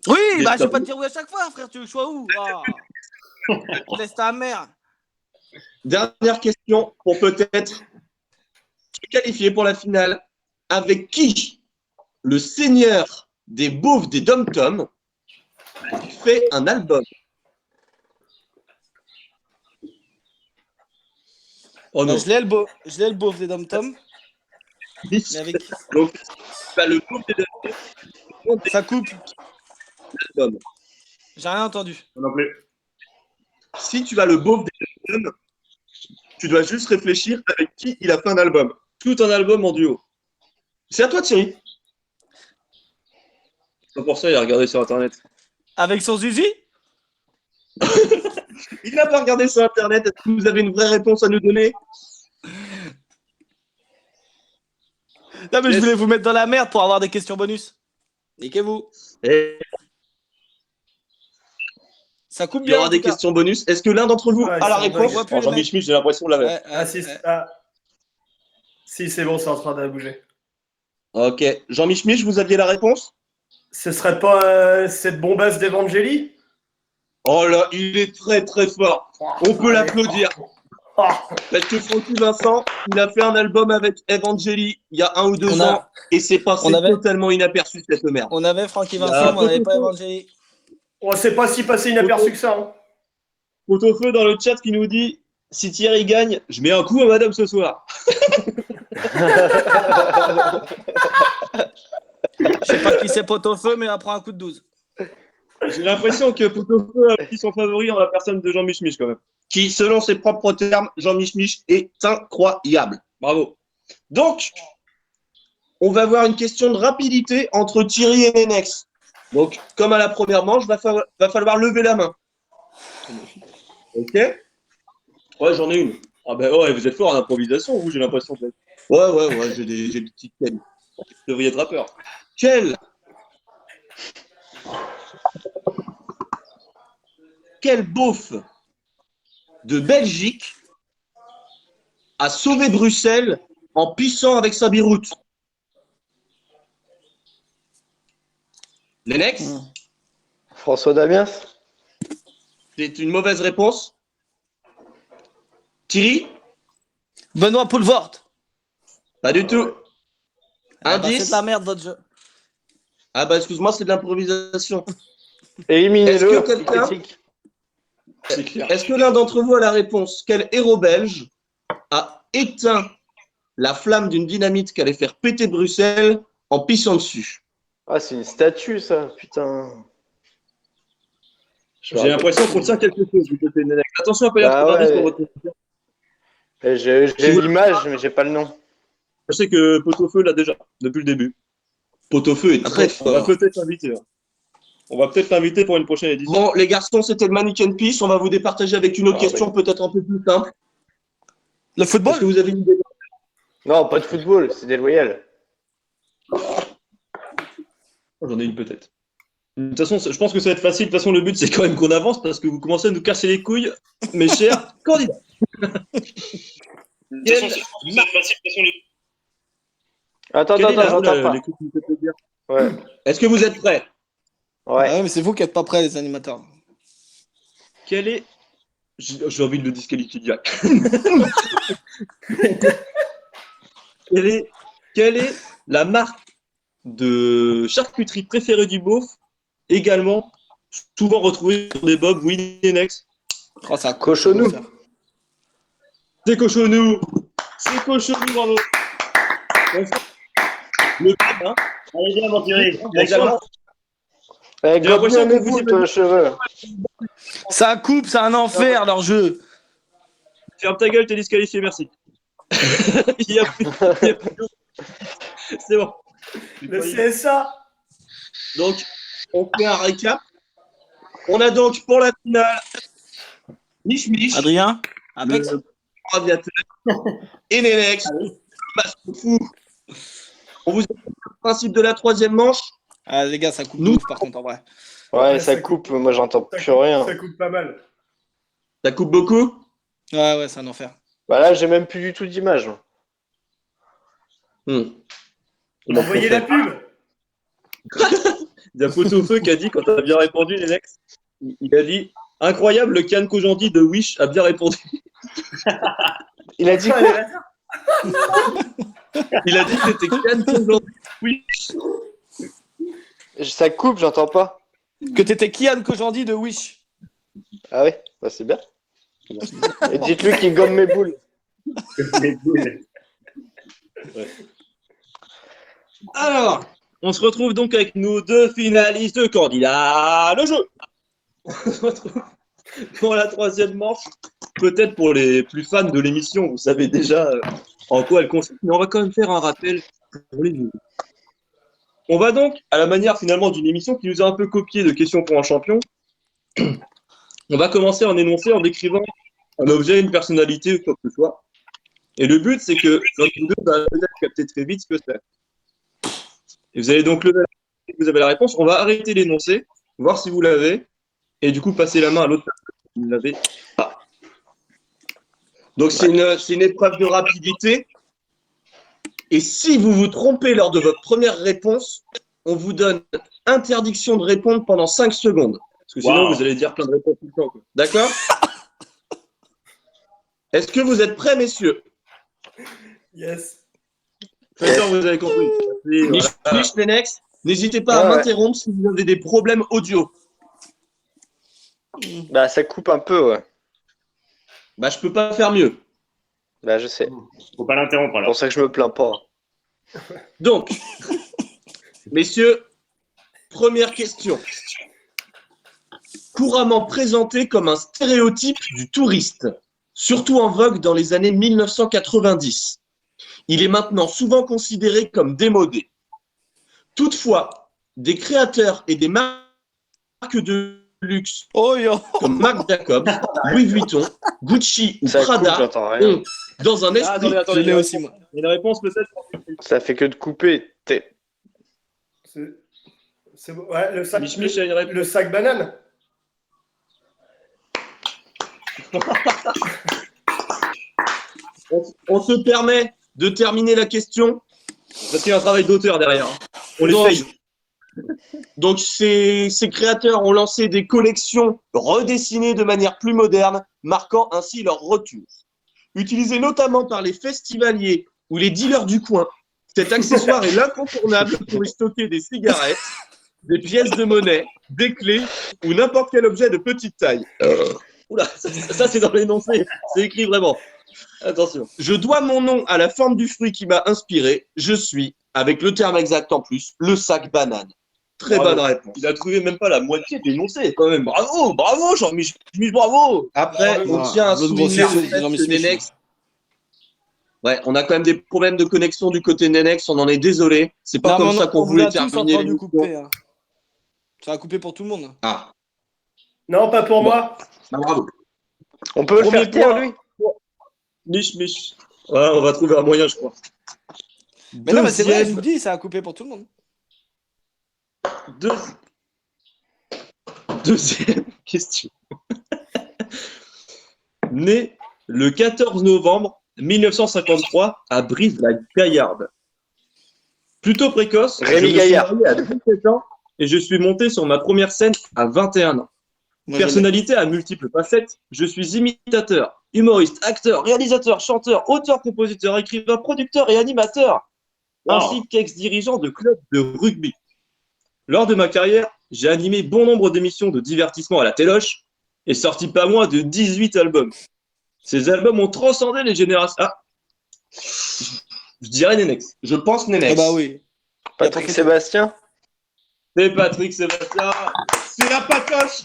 Oui, Des bah je vais tabous. pas te dire où à chaque fois, frère. Tu veux que je sois où? Ah. Blesse ta mère. Dernière question pour peut-être se qualifier pour la finale. Avec qui le seigneur des beaufs des Dom-Tom fait un album? Oh non. Je l'ai le beauf des Dom-Tom. Mais avec qui? Donc, pas le beauf des Dom-Tom, Ça coupe. album. J'ai rien entendu. Non plus. Si tu as le beauf des Dom-Tom, tu dois juste réfléchir avec qui il a fait un album. Tout un album en duo. C'est à toi, Thierry. C'est pas pour ça, il a regardé sur Internet. Avec son zizi? Il n'a pas regardé sur Internet. Est-ce que vous avez une vraie réponse à nous donner? Non, mais je Yes. voulais vous mettre dans la merde pour avoir des questions bonus. Niquez-vous. Et Ça coupe il y bien. aura en des tout cas. questions bonus. Est-ce que l'un d'entre vous Ouais, a la ils sont réponse? dingues. Je vois plus les Jean-Michel mecs. Schmitt, j'ai l'impression de l'avait. Ouais, Ah, si, si c'est bon, c'est en train de bouger. Ok. Jean-Michel Schmitt, vous aviez la réponse? Ce serait pas cette bombasse d'Evangélie? Oh là, il est très très fort. On peut l'applaudir. Ah, Parce que Francky Vincent, il a fait un album avec Evangélie il y a 1 ou 2 On a- ans et c'est passé on avait- totalement inaperçu cette merde. On avait Francky Vincent, Ah, mais on n'avait pas Pot-au-Feu. Evangélie. on sait pas si passer inaperçu que ça. Hein. Pot-au-Feu dans le chat qui nous dit si Thierry gagne, je mets un coup à madame ce soir. Je sais pas qui c'est Pot-au-Feu, mais elle prend un coup de 12. J'ai l'impression que Pot-au-Feu a pris son favori en la personne de Jean-Mich Mich quand même. Qui, selon ses propres termes, Jean-Mich Mich est incroyable. Bravo. Donc, on va avoir une question de rapidité entre Thierry et Nenex. Donc, comme à la première manche, va falloir lever la main. Ok? Ouais, j'en ai une. Ah ben ouais, vous êtes fort en improvisation, vous, j'ai l'impression. Ouais, j'ai des petites thèmes. Vous devriez être rappeur. Quel beauf de Belgique a sauvé Bruxelles en pissant avec sa biroute? Lenex, François Damiens. c'est une mauvaise réponse. Thierry, Benoît Poulvord. pas du tout. Ah bah, c'est Indice. de la merde, votre jeu. Ah bah excuse-moi, c'est de l'improvisation. Éliminez-le. Est-ce que quelqu'un- critique. C'est clair. Est-ce que l'un d'entre vous a la réponse? Quel héros belge a éteint la flamme d'une dynamite qui allait faire péter Bruxelles en pissant dessus? Ah, c'est une statue, ça. Putain. Je me J'ai rappelle. l'impression qu'on tient quelque chose du côté de Nenex. Attention à pas y Bah avoir d'indice ouais. pour votre. J'ai l'image, mais j'ai pas le nom. Je sais que Pot-au-Feu l'a déjà, depuis le début. Pot-au-Feu est très fort. On va peut-être l'inviter. On va peut-être l'inviter pour une prochaine édition. Bon, les garçons, c'était le Mannequin Peace. On va vous départager avec une autre question, peut-être un peu plus simple. Le football? Est-ce que vous avez une idée? Non, pas de football, c'est déloyal. J'en ai une peut-être. De toute façon, je pense que ça va être facile. De toute façon, le but, c'est quand même qu'on avance parce que vous commencez à nous casser les couilles, mes chers candidats. Attends, j'entends pas. Ouais. Est-ce que vous êtes prêts? Ouais. Ouais, mais c'est vous qui êtes pas prêts, les animateurs. Quel est... J'ai envie de le disqualifier direct. Quelle est la marque de charcuterie préférée du beauf, également souvent retrouvée sur des bobs Winnex? Oh, ça Cochonou. C'est Cochonou. C'est Cochonou, bravo. Le club, hein. Allez, viens, mon Thierry. Également. Avec J'ai l'impression mes que vous boules, aimez- toi, cheveux. Ça coupe, c'est un enfer leur jeu. Ferme ta gueule, t'es disqualifié, merci. Il y a plus- C'est bon. Le CSA. Donc, on fait un récap. On a donc pour la finale Mich Mich, Adrien, Apex. le aviateur, et Nenex, le masque fou. On vous explique le principe de la troisième manche. Ah, les gars, ça coupe Nous- de ouf, par contre, en vrai. Ouais, ça coupe, moi j'entends plus rien. Ça coupe pas mal. Ça coupe beaucoup. Ouais, c'est un enfer. Bah là, j'ai même plus du tout d'image. Envoyez la pub. Il y a Pot-au-Feu qui a dit, quand tu as bien répondu, Nenex, il a dit incroyable, le Kian Kojandi de Wish a bien répondu. Il a dit quoi? Il a dit que c'était Kian Kojandi de Wish. Ça coupe, j'entends pas. Que t'étais Kian Kojandi de Wish. Ah ouais, bah c'est bien. Et dites-lui qu'il gomme mes boules. Alors, on se retrouve donc avec nos deux finalistes de candidats. Le jeu. On se retrouve pour la troisième manche. Peut-être pour les plus fans de l'émission, vous savez déjà en quoi elle consiste, mais on va quand même faire un rappel pour les nouveaux. On va donc, à la manière finalement d'une émission qui nous a un peu copié de Questions pour un champion, on va commencer en énoncer, en décrivant un objet, une personnalité ou quoi que ce soit. Et le but, c'est que l'un de vous deux va peut-être capter très vite ce que c'est. Et vous allez donc lever la main, vous avez la réponse. On va arrêter l'énoncé, voir si vous l'avez, et du coup passer la main à l'autre personne qui ne l'avait pas. Donc c'est une épreuve de rapidité. Et si vous vous trompez lors de votre première réponse, on vous donne interdiction de répondre pendant 5 secondes. Parce que sinon, vous allez dire plein de réponses tout le temps. Quoi. D'accord? Est-ce que vous êtes prêts, messieurs? Yes. Faites vous avez compris. Mich, Nenex, n'hésitez pas à m'interrompre si vous avez des problèmes audio. Bah ça coupe un peu, ouais. Bah, je peux pas faire mieux. Bah je sais. Faut pas l'interrompre C'est alors. pour ça que je me plains pas. Donc, messieurs, première question. Couramment présenté comme un stéréotype du touriste, surtout en vogue dans les années 1990. Il est maintenant souvent considéré comme démodé. Toutefois, des créateurs et des marques de luxe Oh yo. comme Marc Jacobs, Louis Vuitton, Gucci ou Ça coupe, Prada j'entends rien. ont, dans un esprit... Je l'ai aussi, moi. Il y a une réponse peut-être? Ça fait que de couper. C'est bon. Ouais, le sac, Mich, il y a une réponse. le sac banane. On se permet de terminer la question parce qu'il y a un travail d'auteur derrière. On Donc- l'essaye. Donc, ces créateurs ont lancé des collections redessinées de manière plus moderne, marquant ainsi leur retour. Utilisé notamment par les festivaliers ou les dealers du coin, cet accessoire est l'incontournable pour y stocker des cigarettes, des pièces de monnaie, des clés ou n'importe quel objet de petite taille. Oula, ça c'est dans l'énoncé, c'est écrit vraiment. Attention. Je dois mon nom à la forme du fruit qui m'a inspiré. Je suis, avec le terme exact en plus, le sac banane. Très bonne réponse. Il a trouvé même pas la moitié de l'énoncé, quand même. Bravo, bravo, Jean-Michel, bravo. Après, on Ah, tient à l'autre souligner grossier, le fait Jean-Michel que Nenex Ouais, on a quand même des problèmes de connexion du côté Nenex, on en est désolé. C'est pas Non, comme mais ça qu'on on vous voulait l'a tous terminer entendu l'émission. couper. Hein. Ça a coupé pour tout le monde. Ah, Non, pas pour Bon. moi. bah, bravo. On peut le Premier faire taire, point. lui. Mich. Ouais, on va trouver un moyen, je crois. Mais non, mais c'est vrai, je Deuxième- vous dis, ça a coupé pour tout le monde. Deuxième question. Né le 14 novembre 1953 à Brive-la-Gaillarde. Plutôt précoce, Rémi je me suis Gaillard. marié à 17 ans et je suis monté sur ma première scène à 21 ans. Moi, Personnalité à multiples facettes, je suis imitateur, humoriste, acteur, réalisateur, chanteur, auteur, compositeur, écrivain, producteur et animateur, ainsi qu'ex-dirigeant de club de rugby. Lors de ma carrière, j'ai animé bon nombre d'émissions de divertissement à la téloche et sorti pas moins de 18 albums. Ces albums ont transcendé les générations. Ah, je dirais Nenex. Je pense Ah Nenex. bah oui. Patrick Sébastien. C'est Patrick Sébastien. C'est la patoche.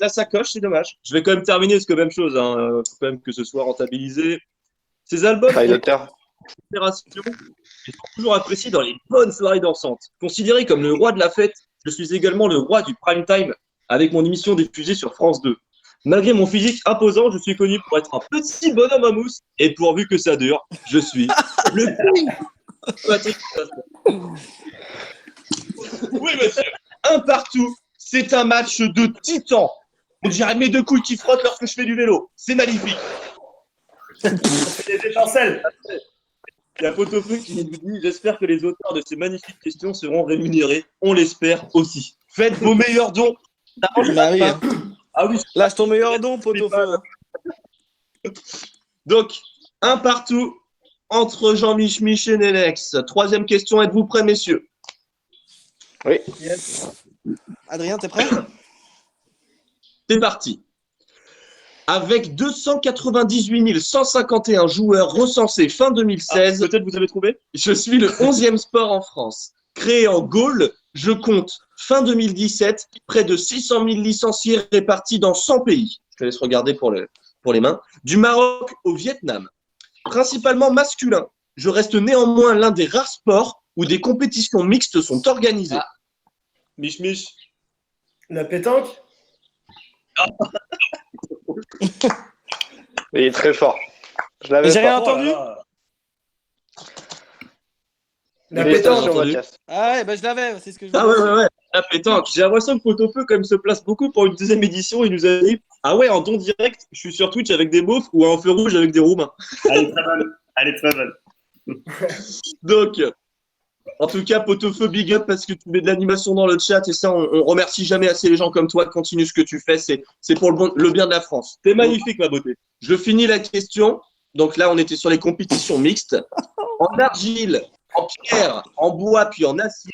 La sacoche, c'est dommage. Je vais quand même terminer parce que même chose, hein, faut quand même que ce soit rentabilisé. Ces albums Travail ont d'auteur. génération et sont toujours appréciés dans les bonnes soirées dansantes. Considéré comme le roi de la fête, je suis également le roi du prime time avec mon émission diffusée sur France 2. Malgré mon physique imposant, je suis connu pour être un petit bonhomme à mousse et pourvu que ça dure, je suis le king. Patrick Sébastien. Oui, monsieur. Un partout. C'est un match de titans. On dirait mes deux couilles qui frottent lorsque je fais du vélo. C'est magnifique. C'est des étincelles. Il y a Potofeu qui nous dit « J'espère que les auteurs de ces magnifiques questions seront rémunérés. On l'espère aussi. Faites vos meilleurs dons. Bah oui. Ah oui. Lâche ton meilleur don, pot au feu. Donc, un partout entre Jean-Mich et Nenex. Troisième question. Êtes-vous prêts, messieurs? Yes. Adrien, t'es prêt? C'est parti. Avec 298 151 joueurs recensés fin 2016, peut-être vous avez trouvé, je suis le 11e sport en France. Créé en Gaule, je compte fin 2017 près de 600 000 licenciés répartis dans 100 pays. Je te laisse regarder pour les mains. Du Maroc au Vietnam. Principalement masculin, je reste néanmoins l'un des rares sports où des compétitions mixtes sont organisées. Ah. Mich. La pétanque. Il est très fort. Je Mais l'avais j'ai rien pas. entendu. La Félicitations, pétanque. entendu. Mathias. Ah ouais, bah je l'avais, c'est ce que je Ah voulais. ouais. La pétanque. J'ai l'impression que Potofeu, quand même, se place beaucoup pour une deuxième édition. Il nous a dit ah ouais, en don direct, je suis sur Twitch avec des beaufs ou en feu rouge avec des roumains. Elle est très bonne. Elle est très bonne. Donc, en tout cas, Potofeu, big up parce que tu mets de l'animation dans le chat et ça, on remercie jamais assez les gens comme toi. Continue ce que tu fais, c'est pour le bien de la France. T'es magnifique, ma beauté. Je finis la question. Donc là, on était sur les compétitions mixtes. En argile, en pierre, en bois, puis en acier.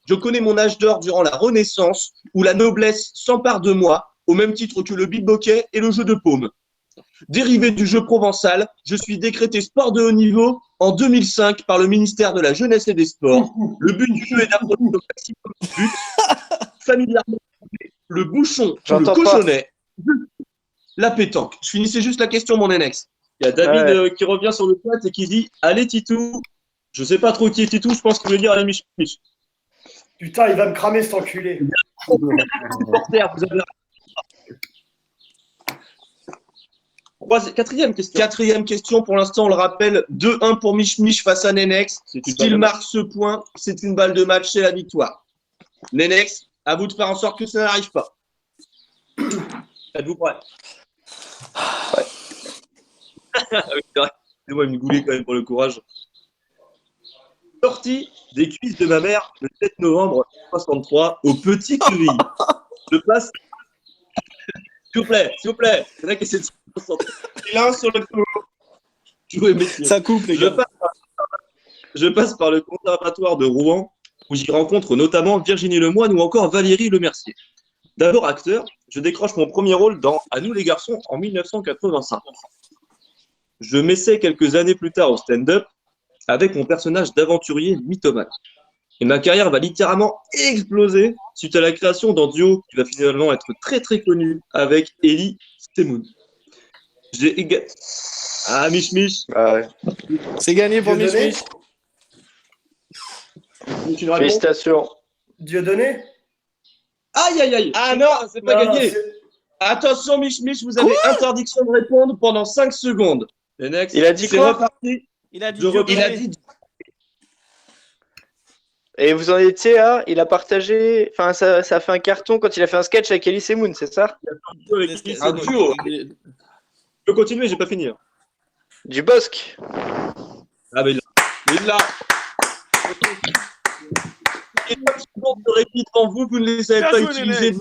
Je connais mon âge d'or durant la Renaissance, où la noblesse s'empare de moi, au même titre que le beatboquet et le jeu de paume. Dérivé du jeu provençal, je suis décrété sport de haut niveau en 2005 par le ministère de la Jeunesse et des Sports. Le but du jeu est d'approcher au maximum de buts. Familièrement, le bouchon, ou le J'entends pas. cochonnet, la pétanque. Je finissais juste la question, mon Nenex. Il y a David qui revient sur le chat et qui dit « Allez, Titou ». Je sais pas trop qui est Titou, je pense qu'il veut dire « Allez, Mich. » Putain, il va me cramer cet enculé. Supporter, vous avez Quatrième question, pour l'instant, on le rappelle, 2-1 pour Mich face à Nenex. S'il marque ce point, c'est une balle de match, c'est la victoire. Nenex, à vous de faire en sorte que ça n'arrive pas. Êtes-vous prêts? C'est moi, il me goulait quand même pour le courage. Sortie des cuisses de ma mère le 7 novembre 1963 au Petit Curie. Je passe. S'il vous plaît. C'est là qui essaie de se concentrer. L'un sur le coup. Jouer métier. Ça coupe, les gars. Je passe par le conservatoire de Rouen où j'y rencontre notamment Virginie Lemoine ou encore Valérie Lemercier. D'abord acteur, je décroche mon premier rôle dans À nous les garçons en 1985. Je m'essaie quelques années plus tard au stand-up avec mon personnage d'aventurier mythomane. Et ma carrière va littéralement exploser suite à la création d'un duo qui va finalement être très très connu avec Elie Semoun. Ah, Mich Mich. Bah ouais. C'est gagné pour Mich Dieudonné Mich. Tu me réponds? Félicitations. Dieudonné? Aïe aïe aïe. Ah non, c'est pas Non, gagné. c'est- Attention, Mich Mich, vous avez interdiction de répondre pendant 5 secondes. Le next, Il a dit c'est quoi? reparti. Il a dit Il a Dieudonné. dit Et vous en étiez à, il a partagé, enfin ça a fait un carton quand il a fait un sketch avec Elise Moon, c'est ça? avec Elie Semoun. Je peux continuer, j'ai pas fini. hein. Du Bosque. Ah, mais il l'a. Et 5 secondes de répit devant vous, vous ne les avez Bien pas joué, utilisées. les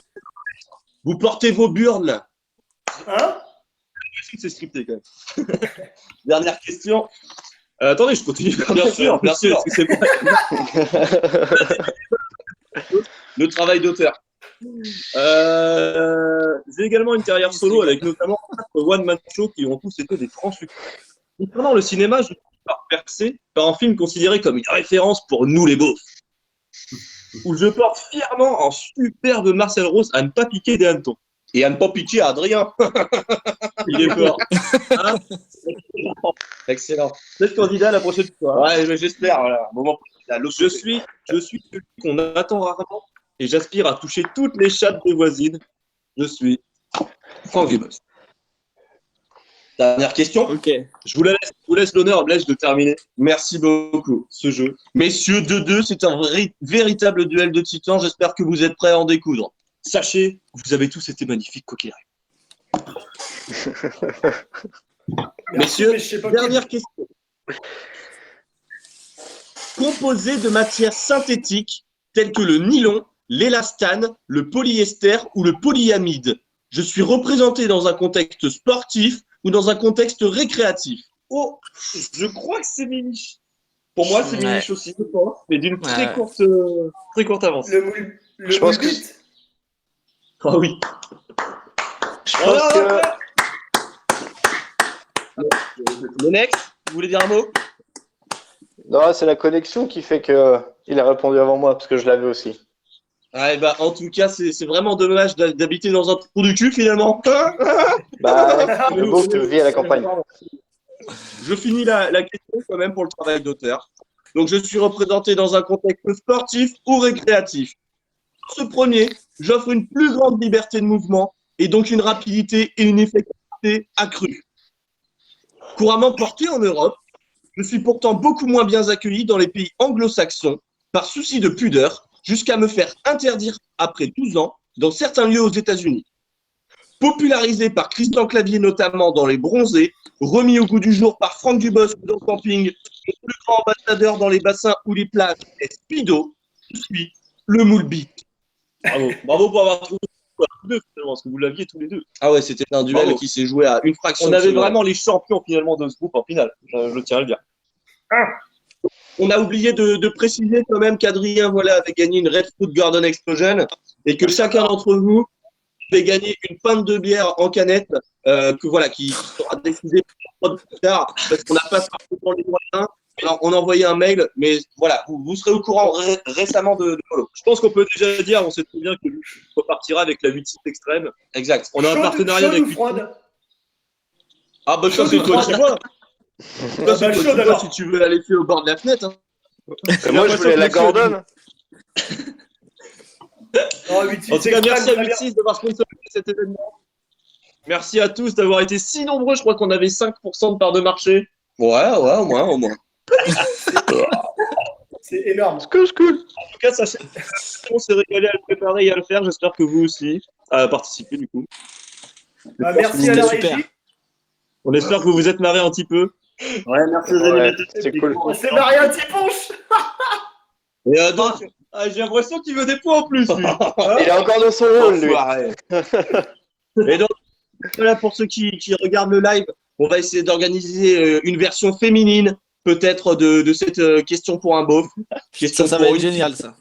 Vous portez vos burnes là. Hein? Je sais que c'est scripté quand même. Dernière question. Attendez, je continue. Bien sûr, bien sûr. parce que c'est le travail d'auteur. J'ai également une carrière solo avec notamment 4 one-man shows qui ont tous été des francs succès. Concernant le cinéma, je suis percé par un film considéré comme une référence pour nous les beaufs, où je porte fièrement un superbe Marcel Rose à ne pas piquer des hannetons. Et à ne pas piquer à Adrien. Il est fort. Hein? Excellent. Vous êtes candidat à la prochaine fois. Ouais, mais j'espère. Voilà. Moment. Je suis celui qu'on attend rarement et j'aspire à toucher toutes les chattes des voisines. Je suis Franck Dubos. Dernière question. Ok. Je vous laisse l'honneur, Blaise, de terminer. Merci beaucoup. Ce jeu. Messieurs, 2-2, c'est un véritable duel de titans. J'espère que vous êtes prêts à en découdre. Sachez, vous avez tous été magnifiques, quoi qu'il arrive. Merci, Messieurs, mais je sais pas dernière question. Composé de matières synthétiques telles que le nylon, l'élastane, le polyester ou le polyamide, je suis représenté dans un contexte sportif ou dans un contexte récréatif. Oh, je crois que c'est Miniche. Pour moi, c'est Ouais. Miniche aussi, je pense, mais d'une très Ouais. courte avance. Le moule. Je pense que- moule-bite. Ah oui. Je pense que Le next, vous voulez dire un mot? non, c'est la connexion qui fait que il a répondu avant moi parce que je l'avais aussi. Ouais, bah, en tout cas, c'est vraiment dommage d'habiter dans un trou du cul, finalement. Bah, le beau vit à la campagne. Je finis la question quand même pour le travail d'auteur. Donc, je suis représenté dans un contexte sportif ou récréatif. Ce premier, j'offre une plus grande liberté de mouvement et donc une rapidité et une effectivité accrues. Couramment porté en Europe, je suis pourtant beaucoup moins bien accueilli dans les pays anglo-saxons par souci de pudeur, jusqu'à me faire interdire après 12 ans dans certains lieux aux États-Unis. Popularisé par Christian Clavier notamment dans Les Bronzés, remis au goût du jour par Franck Dubosc dans Camping, le plus grand ambassadeur dans les bassins ou les plages est Speedo, je suis le moule beat. Bravo. Bravo pour avoir trouvé tous deux, finalement, parce que vous l'aviez tous les deux. Ah ouais, c'était un duel Bravo. qui s'est joué à une fraction On de avait seconde. vraiment les champions finalement de ce groupe en finale. Je tiens à le dire. On a oublié de préciser quand même qu'Adrien avait gagné une Red Fruit Gordon Explosion et que chacun d'entre vous avait gagné une pinte de bière en canette qui sera décidée plus tard parce qu'on n'a pas forcément les moyens. Alors, on a envoyé un mail, mais voilà, vous serez au courant récemment de Polo. Je pense qu'on peut déjà dire, on sait très bien que lui repartira avec la 8-6 extrême. Exact. On a un Chaude- partenariat chaude avec ou froide? Ah bah ça Chaude c'est ou toi froide? qui vois. Ah bah, Ça, c'est toi chaude, qui vois alors. si tu veux la laisser au bord de la fenêtre. Hein. Moi, je voulais la Gordon. Oh, 8-6 En tout cas, extrême, merci à très bien. 8-6 d'avoir sponsorisé cet événement. Merci à tous d'avoir été si nombreux. Je crois qu'on avait 5% de part de marché. Ouais, au moins. C'est énorme. En tout cas, sachez on s'est régalé à le préparer et à le faire. J'espère que vous aussi à participer du coup. Bah, merci à la C'était super. régie. On espère que vous vous êtes marrés un petit peu. Ouais, merci aux Ouais, animateurs. c'est cool. On s'est marié un petit punch. Et donc, j'ai l'impression qu'il veut des points en plus. Lui. Il est encore dans son rôle, lui. Enfoiré. Et donc, voilà pour ceux qui regardent le live, on va essayer d'organiser une version féminine, peut-être de cette question pour un beauf. Question Ça va pour être génial, ça.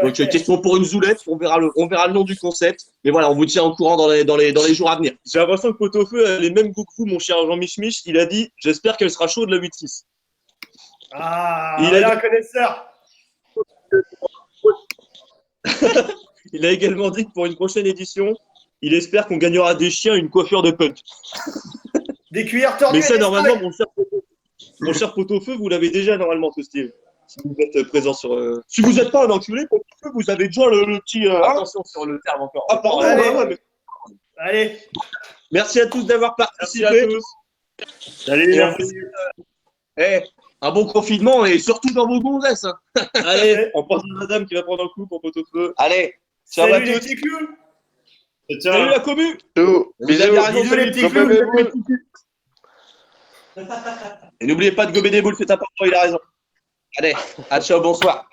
Donc, question pour une zoulette, on verra le nom du concept. Mais voilà, on vous tient au courant dans les jours à venir. J'ai l'impression que Pot-au-Feu a les mêmes goûts que vous, mon cher Jean-Mich Mich. Il a dit, j'espère qu'elle sera chaude la 8-6. Ah, Il il a a un connaisseur. Il a également dit que pour une prochaine édition, il espère qu'on gagnera des chiens et une coiffure de punk. Des cuillères tordues. Mais ça, et des normalement, stocks. mon cher pot-au-feu, vous l'avez déjà normalement, ce style. Si vous êtes présent sur. Si vous n'êtes pas un enculé, pot-au-feu, vous avez déjà le petit. Attention sur le terme encore. Ah, pardon, Allez. ouais, mais- Allez. Merci à tous d'avoir Merci à participé. tous. Salut. Et un bon confinement et surtout dans vos gonzesses. Hein. Allez, on pense à madame qui va prendre un coup pour pot-au-feu. Allez, ciao à Salut les tous. petits clous. Salut la commu. Tout. Vous Bisous. avez raison, Bisous, les petits Gobez clous. mes boules. Et n'oubliez pas de gober des boules, c'est important, il a raison. Allez, à ciao, bonsoir.